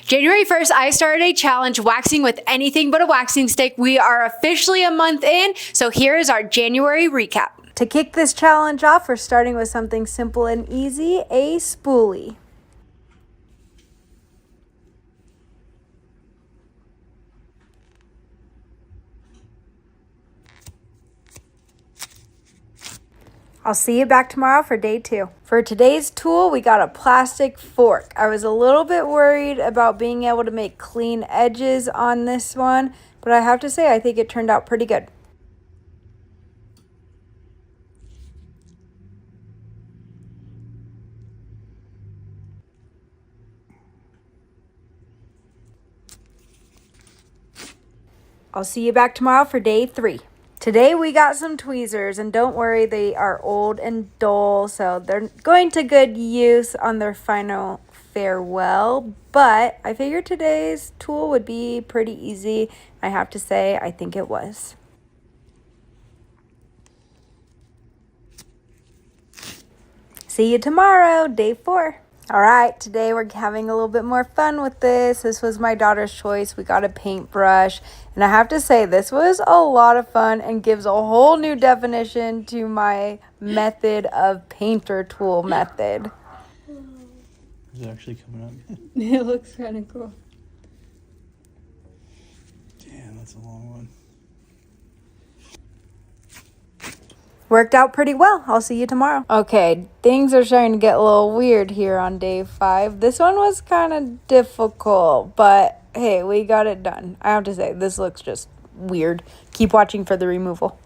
January 1st, I started a challenge waxing with anything but a waxing stick. We are officially a month in, so here is our January recap. To kick this challenge off, we're starting with something simple and easy, a spoolie. I'll see you back tomorrow for day 2. For today's tool, we got a plastic fork. I was a little bit worried about being able to make clean edges on this one, but I have to say I think it turned out pretty good. I'll see you back tomorrow for day 3. Today we got some tweezers, and don't worry, they are old and dull, so they're going to good use on their final farewell, but I figured today's tool would be pretty easy. I have to say, I think it was. See you tomorrow, day 4. All right, today we're having a little bit more fun with this. This was my daughter's choice. We got a paintbrush, and I have to say this was a lot of fun and gives a whole new definition to my method of painter tool method. Is it actually coming up? It looks kind of cool. Damn, that's a long one. Worked out pretty well. I'll see you tomorrow. Okay, things are starting to get a little weird here on day 5. This one was kind of difficult, but hey, we got it done. I have to say, this looks just weird. Keep watching for the removal.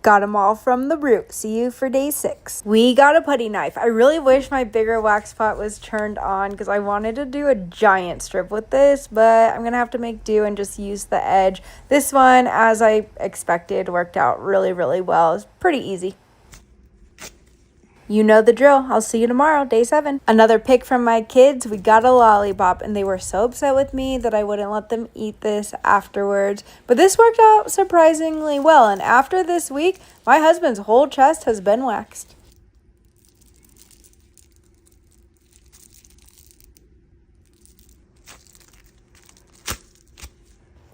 Got them all from the root. See you for day 6. We got a putty knife. I really wish my bigger wax pot was turned on because I wanted to do a giant strip with this, but I'm going to have to make do and just use the edge. This one, as I expected, worked out really, really well. It's pretty easy. You know the drill. I'll see you tomorrow, day 7. Another pick from my kids. We got a lollipop, and they were so upset with me that I wouldn't let them eat this afterwards. But this worked out surprisingly well, and after this week, my husband's whole chest has been waxed.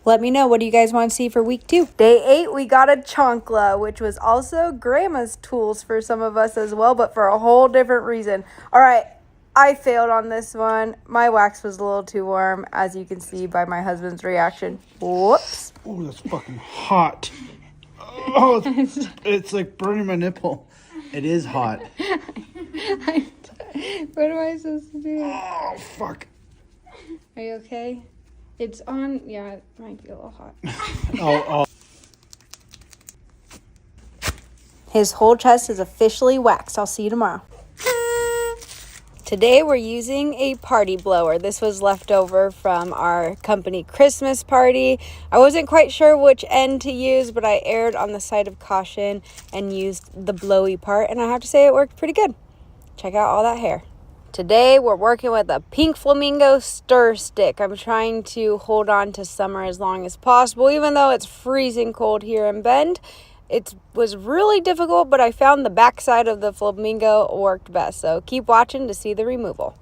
Let me know, what do you guys want to see for week 2? Day 8, we got a chancla, which was also grandma's tools for some of us as well, but for a whole different reason. All right, I failed on this one. My wax was a little too warm, as you can see by my husband's reaction. Whoops. Oh, that's fucking hot. Oh, it's like burning my nipple. It is hot. What am I supposed to do? Oh, fuck. Are you okay? It's on. Yeah, it might be a little hot. Oh. His whole chest is officially waxed. I'll see you tomorrow. Today we're using a party blower. This was left over from our company Christmas party. I wasn't quite sure which end to use, but I erred on the side of caution and used the blowy part, and I have to say it worked pretty good. Check out all that hair. Today we're working with a pink flamingo stir stick. I'm trying to hold on to summer as long as possible, even though it's freezing cold here in Bend. It was really difficult, but I found the backside of the flamingo worked best. So keep watching to see the removal.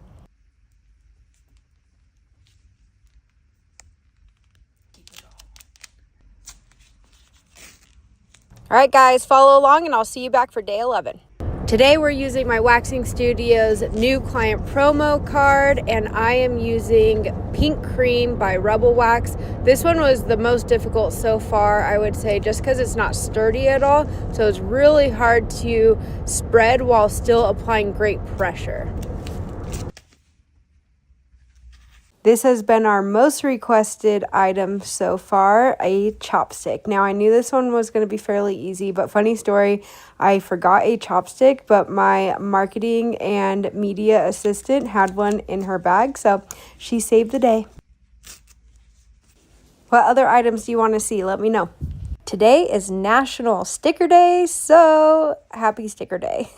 All right, guys, follow along and I'll see you back for day 11. Today we're using my Waxing Studios new client promo card, and I am using Pink Cream by Rebel Wax. This one was the most difficult so far, I would say, just because it's not sturdy at all. So it's really hard to spread while still applying great pressure. This has been our most requested item so far, a chopstick. Now, I knew this one was going to be fairly easy, but funny story, I forgot a chopstick, but my marketing and media assistant had one in her bag, so she saved the day. What other items do you want to see? Let me know. Today is National Sticker Day, so happy sticker day.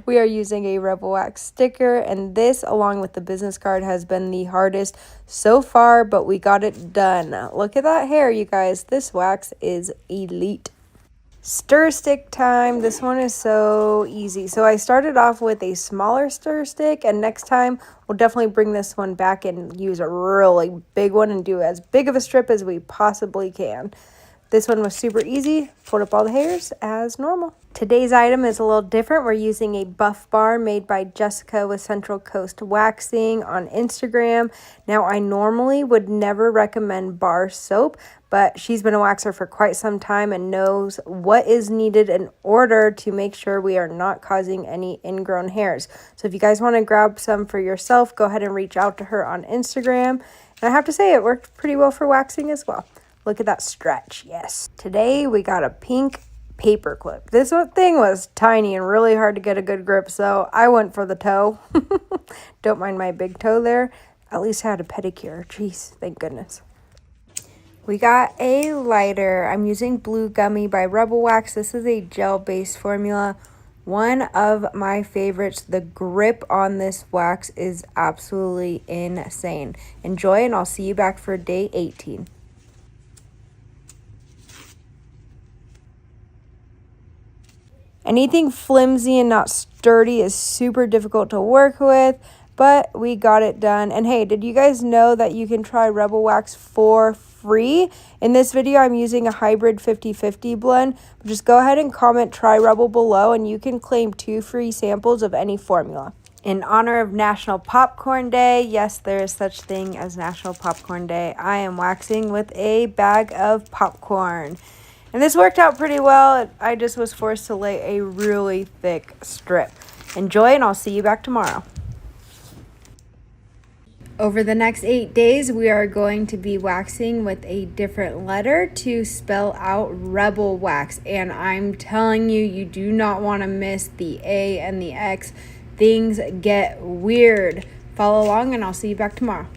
We are using a Rebel Wax sticker, and this, along with the business card, has been the hardest so far, but we got it done. Look at that hair, you guys. This wax is elite. Stir stick time. This one is so easy. So I started off with a smaller stir stick, and next time we'll definitely bring this one back and use a really big one and do as big of a strip as we possibly can. This one was super easy. Pulled up all the hairs as normal. Today's item is a little different. We're using a buff bar made by Jessica with Central Coast Waxing on Instagram. Now, I normally would never recommend bar soap, but she's been a waxer for quite some time and knows what is needed in order to make sure we are not causing any ingrown hairs. So if you guys want to grab some for yourself, go ahead and reach out to her on Instagram. And I have to say, it worked pretty well for waxing as well. Look at that stretch, yes. Today we got a pink paper clip. This thing was tiny and really hard to get a good grip, so I went for the toe. Don't mind my big toe there. At least I had a pedicure. Jeez, thank goodness. We got a lighter. I'm using Blue Gummy by Rebel Wax. This is a gel-based formula. One of my favorites. The grip on this wax is absolutely insane. Enjoy, and I'll see you back for day 18. Anything flimsy and not sturdy is super difficult to work with, but we got it done. And hey, did you guys know that you can try Rebel Wax for free? In this video, I'm using a hybrid 50-50 blend. Just go ahead and comment Try Rebel below, and you can claim 2 free samples of any formula. In honor of National Popcorn Day, yes, there is such thing as National Popcorn Day, I am waxing with a bag of popcorn. And this worked out pretty well. I just was forced to lay a really thick strip. Enjoy, and I'll see you back tomorrow. Over the next 8 days, we are going to be waxing with a different letter to spell out Rebel Wax. And I'm telling you, you do not want to miss the A and the X. Things get weird. Follow along, and I'll see you back tomorrow.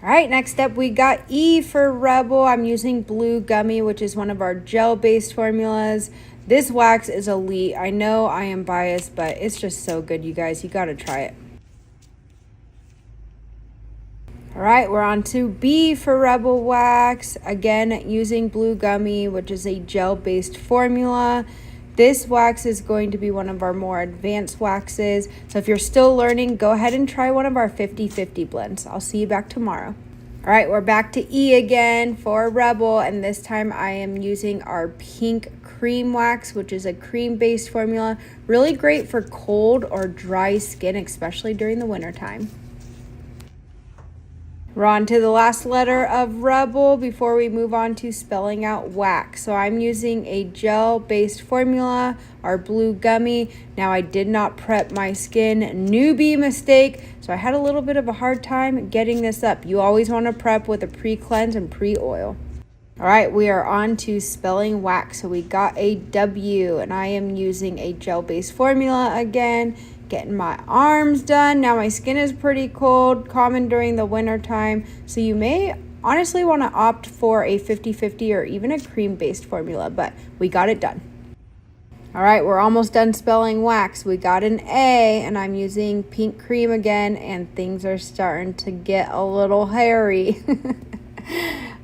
All right, next up we got E for Rebel. I'm using Blue Gummy, which is one of our gel-based formulas. This wax is elite. I know I am biased, but it's just so good, you guys. You got to try it. All right, we're on to B for Rebel Wax. Again, using Blue Gummy, which is a gel-based formula. This wax is going to be one of our more advanced waxes. So if you're still learning, go ahead and try one of our 50-50 blends. I'll see you back tomorrow. All right, we're back to E again for Rebel, and this time I am using our pink cream wax, which is a cream-based formula. Really great for cold or dry skin, especially during the winter time. We're on to the last letter of Rebel before we move on to spelling out wax. So I'm using a gel-based formula, our Blue Gummy. Now, I did not prep my skin, newbie mistake, so I had a little bit of a hard time getting this up. You always want to prep with a pre-cleanse and pre-oil. All right, we are on to spelling wax. So we got a W, and I am using a gel-based formula again. Getting my arms done. Now my skin is pretty cold, common during the winter time, so you may honestly want to opt for a 50-50 or even a cream-based formula, but we got it done. All right, we're almost done spelling wax. We got an A, and I'm using pink cream again, and things are starting to get a little hairy.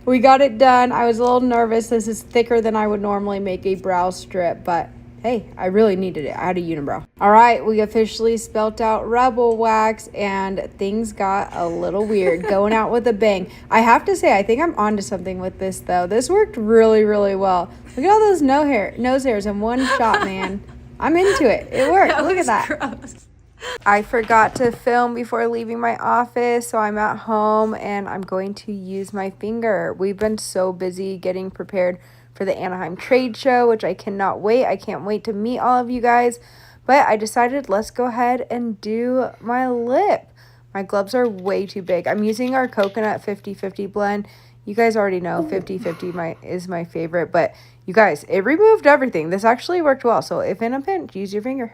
We got it done. I was a little nervous. This is thicker than I would normally make a brow strip, but hey, I really needed it. I had a unibrow. All right, we officially spelt out Rebel Wax, and things got a little weird. Going out with a bang. I have to say, I think I'm onto something with this, though. This worked really, really well. Look at all those nose hairs in one shot, man. I'm into it. It worked. Look at that. Gross. I forgot to film before leaving my office, so I'm at home, and I'm going to use my finger. We've been so busy getting prepared for the Anaheim trade show, which I cannot wait. I can't wait to meet all of you guys. But I decided let's go ahead and do my lip. My gloves are way too big. I'm using our coconut 50-50 blend. You guys already know 50-50 is my favorite. But you guys, it removed everything. This actually worked well. So if in a pinch, use your finger.